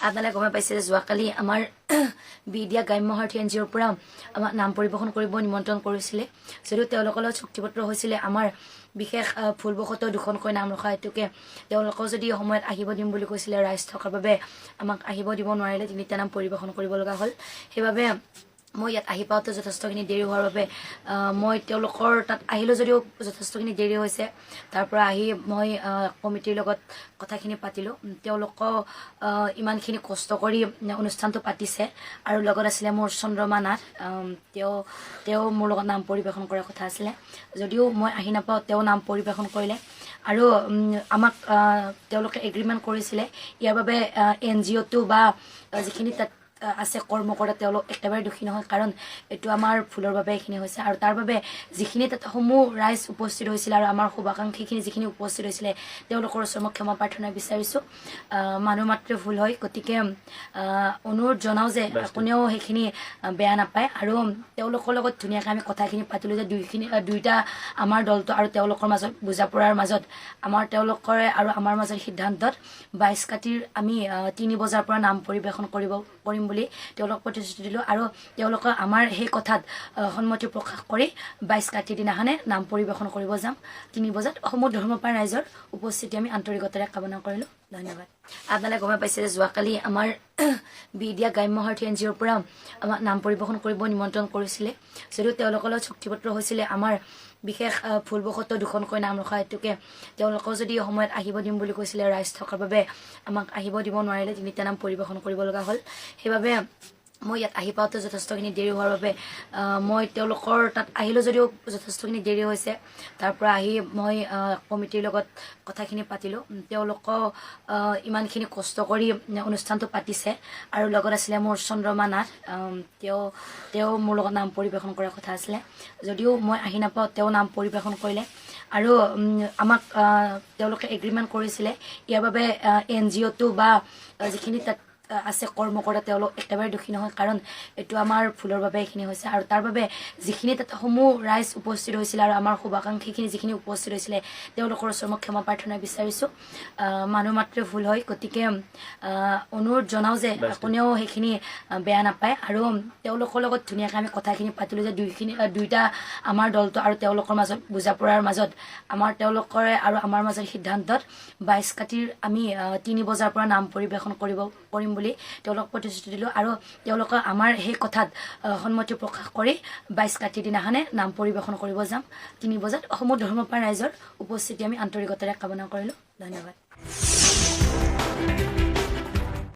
আপোনালোকে গমে পাইছে যে যোৱাকালি আমাৰ বিডিয়া গ্ৰাম্যসাৰ্থী এনজিঅ'ৰ পৰা আমাক নাম পৰিৱেশন কৰিব নিমন্ত্ৰণ কৰিছিলে যদিও তেওঁলোকৰ লগত চুক্তিপত্ৰ হৈছিলে আমাৰ বিশেষ ভুলবশতঃ দুখনকৈ নাম ৰখা হেতুকে তেওঁলোকক যদি সময়ত আহিব দিম বুলি কৈছিলে ৰাইজ থকাৰ বাবে আমাক আহিব দিব নোৱাৰিলে তিনিটা নাম পৰিৱেশন কৰিব লগা হ'ল সেইবাবে মই ইয়াত আহি পাওঁতে যথেষ্টখিনি দেৰি হোৱাৰ বাবে মই তেওঁলোকৰ তাত আহিলোঁ যদিও যথেষ্টখিনি দেৰি হৈছে তাৰ পৰা আহি মই কমিটিৰ লগত কথাখিনি পাতিলোঁ তেওঁলোকক ইমানখিনি কষ্ট কৰি অনুষ্ঠানটো পাতিছে আৰু লগত আছিলে মোৰ চন্দ্ৰমা নাথ তেওঁ মোৰ লগত নাম পৰিৱেশন কৰাৰ কথা আছিলে যদিও মই আহি নাপাওঁ তেওঁ নাম পৰিৱেশন কৰিলে আৰু আমাক তেওঁলোকে এগ্ৰিমেণ্ট কৰিছিলে ইয়াৰ বাবে NGOটো বা যিখিনি তাত আছে কৰ্মকৰ্তা তেওঁলোক একেবাৰে দুখী নহয় কাৰণ এইটো আমাৰ ভুলৰ বাবে এইখিনি হৈছে আৰু তাৰ বাবে যিখিনি তাত সমূহ ৰাইজ উপস্থিত হৈছিল আৰু আমাৰ শুভাকাংক্ষীখিনি যিখিনি উপস্থিত হৈছিলে তেওঁলোকৰ ওচৰত মই ক্ষমা প্ৰাৰ্থনা বিচাৰিছোঁ মানুহ মাত্ৰে ভুল হয় গতিকে অনুৰোধ জনাওঁ যে কোনেও সেইখিনি বেয়া নাপায় আৰু তেওঁলোকৰ লগত ধুনীয়াকৈ আমি কথাখিনি পাতিলোঁ যে দুইটা আমাৰ দলটো আৰু তেওঁলোকৰ মাজত বুজাপৰাৰ মাজত তেওঁলোকৰে আৰু আমাৰ মাজত সিদ্ধান্তত 22 কাতিৰ আমি 3 বজাৰ পৰা নাম পৰিৱেশন কৰিম বুলি তেওঁলোকক প্ৰতিশ্ৰুতি দিলোঁ আৰু তেওঁলোকে আমাৰ সেই কথাত সন্মতি প্ৰকাশ কৰি 22 কাতিৰ দিনাখনে নাম পৰিৱেশন কৰিব যাম 3 বজাত অসমৰ ধৰ্মপ্ৰাণ ৰাইজৰ উপস্থিতি আমি আন্তৰিকতাৰে কামনা কৰিলোঁ ধন্যবাদ আপোনালোকে গমে পাইছে যে যোৱাকালি আমাৰ বিডিয়া গ্ৰাম্যসাৰ্থী এনজিঅ'ৰ পৰা আমাক নাম পৰিৱেশন কৰিব নিমন্ত্ৰণ কৰিছিলে যদিও তেওঁলোকৰ লগত চুক্তিপত্ৰ হৈছিলে আমাৰ বিশেষ ভুলবশতঃ দুখনকৈ নাম ৰখা হেতুকে তেওঁলোকক যদি সময়ত আহিব দিম বুলি কৈছিলে ৰাইজ থকাৰ বাবে আমাক আহিব দিব নোৱাৰিলে তিনিটা নাম পৰিৱেশন কৰিব লগা হ'ল সেইবাবে মই ইয়াত আহি পাওঁতে যথেষ্টখিনি দেৰি হোৱাৰ বাবে মই তেওঁলোকৰ তাত আহিলোঁ যদিও যথেষ্টখিনি দেৰি হৈছে তাৰ পৰা আহি মই কমিটিৰ লগত কথাখিনি পাতিলোঁ তেওঁলোকক ইমানখিনি কষ্ট কৰি অনুষ্ঠানটো পাতিছে আৰু লগত আছিলে মোৰ চন্দ্ৰমা নাথ তেওঁ মোৰ লগত নাম পৰিৱেশন কৰাৰ কথা আছিলে যদিও মই আহি নাপাওঁ তেওঁ নাম পৰিৱেশন কৰিলে আৰু আমাক তেওঁলোকে এগ্ৰিমেণ্ট কৰিছিলে ইয়াৰ বাবে NGOটো বা যিখিনি তাত আছে কৰ্মকৰ্তা তেওঁলোক একেবাৰে দুখী নহয় কাৰণ এইটো আমাৰ ভুলৰ বাবে এইখিনি হৈছে আৰু তাৰ বাবে যিখিনি তাত সমূহ ৰাইজ উপস্থিত হৈছিল আৰু আমাৰ শুভাকাংক্ষীখিনি যিখিনি উপস্থিত হৈছিলে তেওঁলোকৰ ওচৰত মই ক্ষমা প্ৰাৰ্থনা বিচাৰিছোঁ মানুহ মাত্ৰে ভুল হয় গতিকে অনুৰোধ জনাওঁ যে কোনেও সেইখিনি বেয়া নাপায় আৰু তেওঁলোকৰ লগত ধুনীয়াকৈ আমি কথাখিনি পাতিলোঁ যে দুইটা আমাৰ দলটো আৰু তেওঁলোকৰ মাজত বুজাপৰাৰ মাজত তেওঁলোকৰে আৰু আমাৰ মাজত সিদ্ধান্তত 22 কাতিৰ আমি 3 বজাৰ পৰা নাম পৰিৱেশন কৰিম বুলি তেওঁলোকক প্ৰতিশ্ৰুতি দিলোঁ আৰু তেওঁলোকে আমাৰ সেই কথাত সন্মতি প্ৰকাশ কৰি 22 কাতিৰ দিনাখনে নাম পৰিৱেশন কৰিব যাম 3 বজাত অসমৰ ধৰ্মপ্ৰাণ ৰাইজৰ উপস্থিতি আমি আন্তৰিকতাৰে কামনা কৰিলোঁ ধন্যবাদ